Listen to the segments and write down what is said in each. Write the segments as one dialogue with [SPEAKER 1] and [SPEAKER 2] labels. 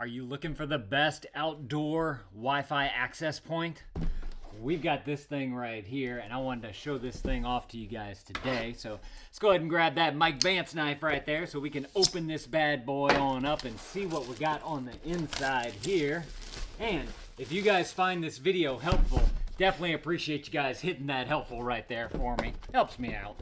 [SPEAKER 1] Are you looking for the best outdoor Wi-Fi access point? We've got this thing right here, and I wanted to show this thing off to you guys today. So let's go ahead and grab that Mike Vance knife right there so we can open this bad boy on up and see what we got on the inside here. And if you guys find this video helpful, definitely appreciate you guys hitting that helpful right there for me. Helps me out.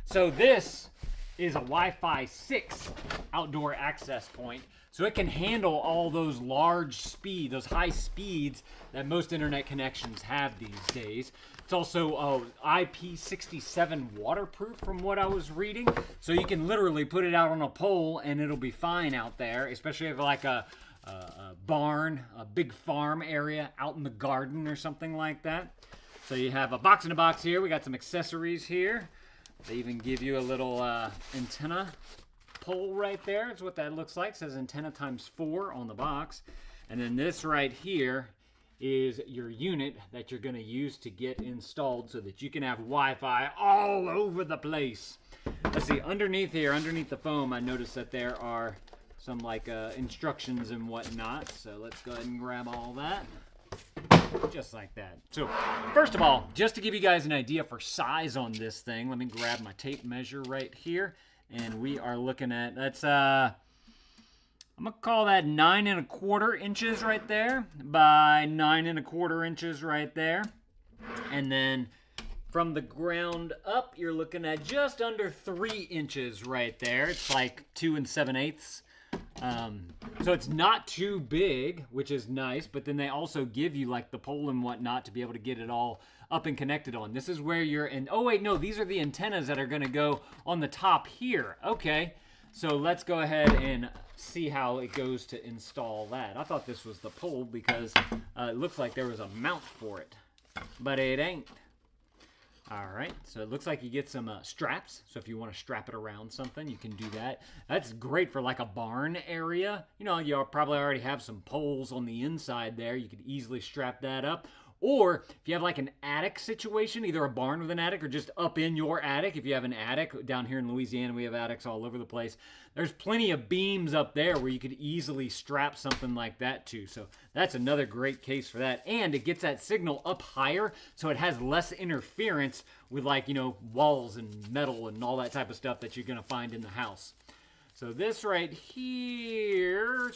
[SPEAKER 1] So this is a Wi-Fi 6 outdoor access point. So it can handle all those large speed, those high speeds that most internet connections have these days. It's also IP67 waterproof from what I was reading. So you can literally put it out on a pole and it'll be fine out there, especially if like a barn, a big farm area out in the garden or something like that. So you have a box in a box here. We got some accessories here. They even give you a little antenna pole right there. Is what that looks like. It says antenna ×4 on the box. And then this right here is your unit that you're going to use to get installed so that you can have Wi-Fi all over the place. Let's see, underneath here, underneath the foam, I noticed that there are some like instructions and whatnot. So let's go ahead and grab all that. Just like that. So first of all, just to give you guys an idea for size on this thing, let me grab my tape measure right here. And we are looking at, that's, I'm going to call that 9 1/4 inches right there by 9 1/4 inches right there. And then from the ground up, you're looking at just under 3 inches right there. It's like 2 7/8. So it's not too big, which is nice, but then they also give you like the pole and whatnot to be able to get it all up and connected on. This is where you're in. Oh wait, no, these are the antennas that are going to go on the top here. Okay, so let's go ahead and see how it goes to install that. I thought this was the pole because it looks like there was a mount for it, but it ain't. All right, so it looks like you get some straps. So if you want to strap it around something, you can do that. That's great for like a barn area. You know, you probably already have some poles on the inside there. You could easily strap that up. Or if you have like an attic situation, either a barn with an attic or just up in your attic. If you have an attic, down here in Louisiana, we have attics all over the place. There's plenty of beams up there where you could easily strap something like that to. So that's another great case for that. And it gets that signal up higher, so it has less interference with like, you know, walls and metal and all that type of stuff that you're going to find in the house. So this right here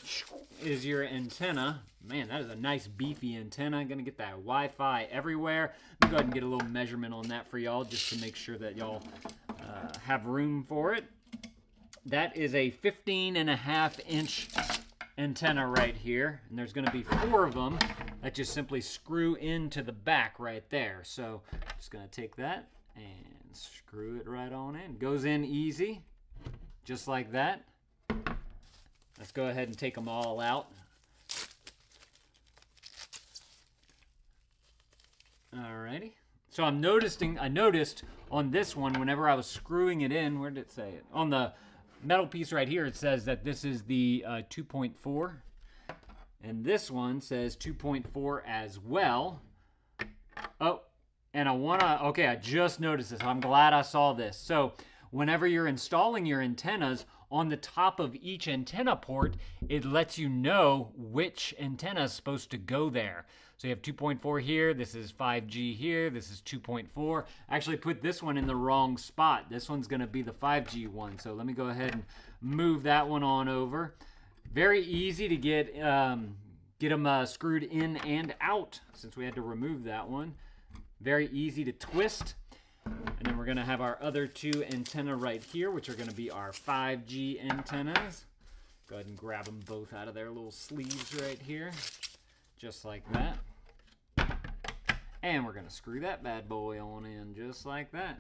[SPEAKER 1] is your antenna. Man, that is a nice beefy antenna. Gonna get that Wi-Fi everywhere. Let me go ahead and get a little measurement on that for y'all just to make sure that y'all have room for it. That is a 15.5-inch antenna right here. And there's gonna be 4 of them that just simply screw into the back right there. So just gonna take that and screw it right on in. Goes in easy. Just like that. Let's go ahead and take them all out. Alrighty. So I noticed on this one, whenever I was screwing it in, where did it say it? On the metal piece right here, it says that this is the 2.4. And this one says 2.4 as well. Oh, and I just noticed this. I'm glad I saw this. So whenever you're installing your antennas, on the top of each antenna port, it lets you know which antenna is supposed to go there. So you have 2.4 here, this is 5G here, this is 2.4. I actually put this one in the wrong spot. This one's gonna be the 5G one. So let me go ahead and move that one on over. Very easy to get them screwed in and out since we had to remove that one. Very easy to twist. And then we're going to have our other 2 antenna right here, which are going to be our 5G antennas. Go ahead and grab them both out of their little sleeves right here. Just like that. And we're going to screw that bad boy on in just like that.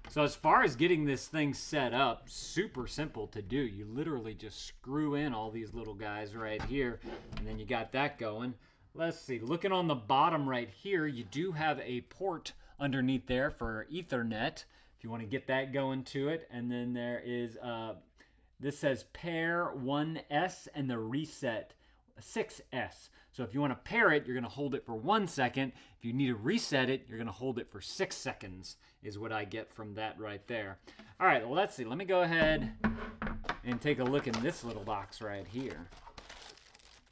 [SPEAKER 1] So as far as getting this thing set up, super simple to do. You literally just screw in all these little guys right here, and then you got that going. Let's see, looking on the bottom right here, you do have a port underneath there for Ethernet, if you want to get that going to it. And then there is, this says pair 1S and the reset 6S. So if you want to pair it, you're going to hold it for 1 second. If you need to reset it, you're going to hold it for 6 seconds is what I get from that right there. All right, well, let's see. Let me go ahead and take a look in this little box right here.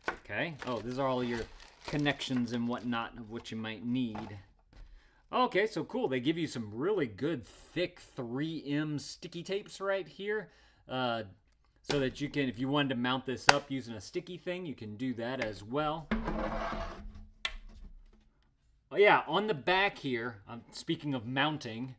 [SPEAKER 1] Okay. Oh, these are all your connections and whatnot of what you might need. Okay, so cool. They give you some really good thick 3M sticky tapes right here. So that you can, if you wanted to mount this up using a sticky thing, you can do that as well. Oh yeah, on the back here, speaking of mounting,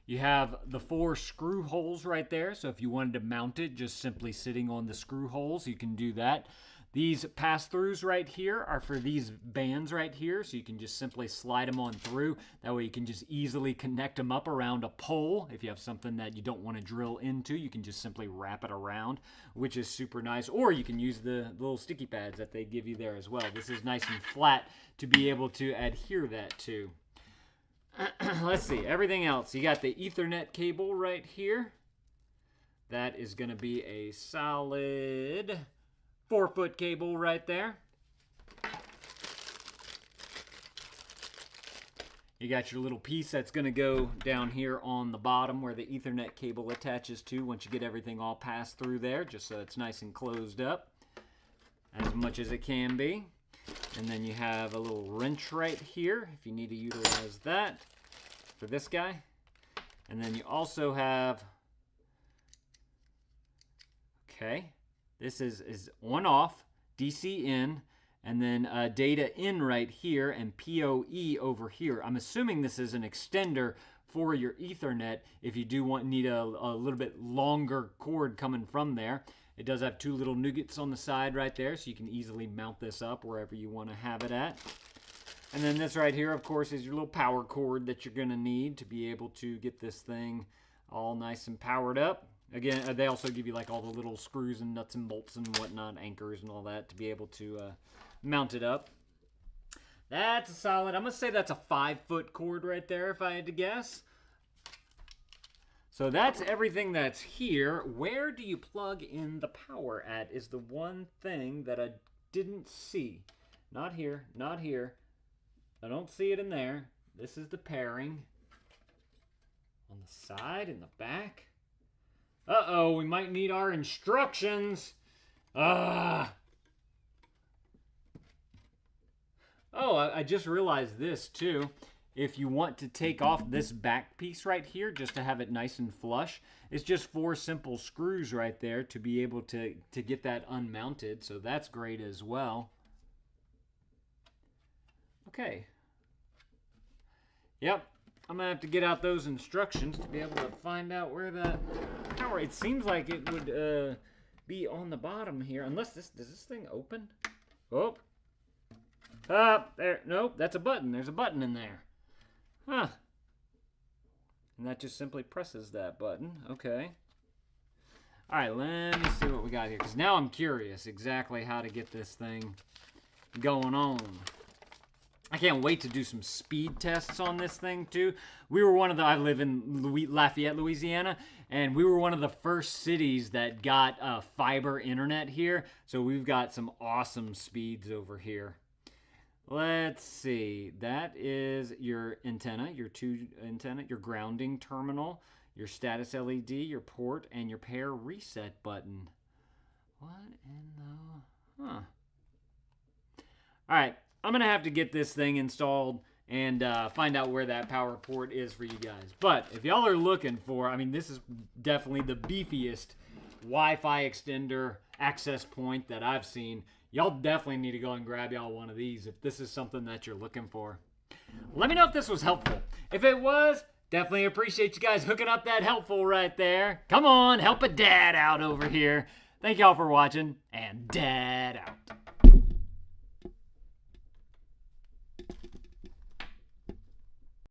[SPEAKER 1] you have the 4 screw holes right there. So if you wanted to mount it just simply sitting on the screw holes, you can do that. These pass-throughs right here are for these bands right here, so you can just simply slide them on through. That way you can just easily connect them up around a pole. If you have something that you don't want to drill into, you can just simply wrap it around, which is super nice. Or you can use the little sticky pads that they give you there as well. This is nice and flat to be able to adhere that to. Let's see, everything else. You got the Ethernet cable right here. That is going to be a solid 4-foot cable right there. You got your little piece that's going to go down here on the bottom where the Ethernet cable attaches to once you get everything all passed through there, just so it's nice and closed up as much as it can be. And then you have a little wrench right here if you need to utilize that for this guy. And then you also have, okay, this is on-off, DC in, and then data in right here and PoE over here. I'm assuming this is an extender for your Ethernet if you do need a little bit longer cord coming from there. It does have 2 little nuggets on the side right there, so you can easily mount this up wherever you want to have it at. And then this right here, of course, is your little power cord that you're going to need to be able to get this thing all nice and powered up. Again, they also give you like all the little screws and nuts and bolts and whatnot, anchors and all that to be able to mount it up. That's a solid, I'm going to say that's a 5-foot cord right there if I had to guess. So that's everything that's here. Where do you plug in the power at is the one thing that I didn't see. Not here, not here. I don't see it in there. This is the pairing. On the side, in the back. Uh-oh, we might need our instructions. Oh, I just realized this too. If you want to take off this back piece right here just to have it nice and flush, it's just 4 simple screws right there to be able to get that unmounted. So that's great as well. Okay. Yep. I'm going to have to get out those instructions to be able to find out where that power... It seems like it would be on the bottom here. Unless does this thing open? Oh. There. Nope, that's a button. There's a button in there. Huh. And that just simply presses that button. Okay. All right, let me see what we got here. Because now I'm curious exactly how to get this thing going on. I can't wait to do some speed tests on this thing too. We were one of the, I live in Lafayette, Louisiana, and we were one of the first cities that got fiber internet here. So we've got some awesome speeds over here. Let's see, that is your antenna, your 2 antenna, your grounding terminal, your status LED, your port, and your pair reset button. What in the, huh. All right. I'm going to have to get this thing installed and find out where that power port is for you guys. But if y'all are looking for, I mean, this is definitely the beefiest Wi-Fi extender access point that I've seen. Y'all definitely need to go and grab y'all one of these if this is something that you're looking for. Let me know if this was helpful. If it was, definitely appreciate you guys hooking up that helpful right there. Come on, help a dad out over here. Thank y'all for watching, and dad out.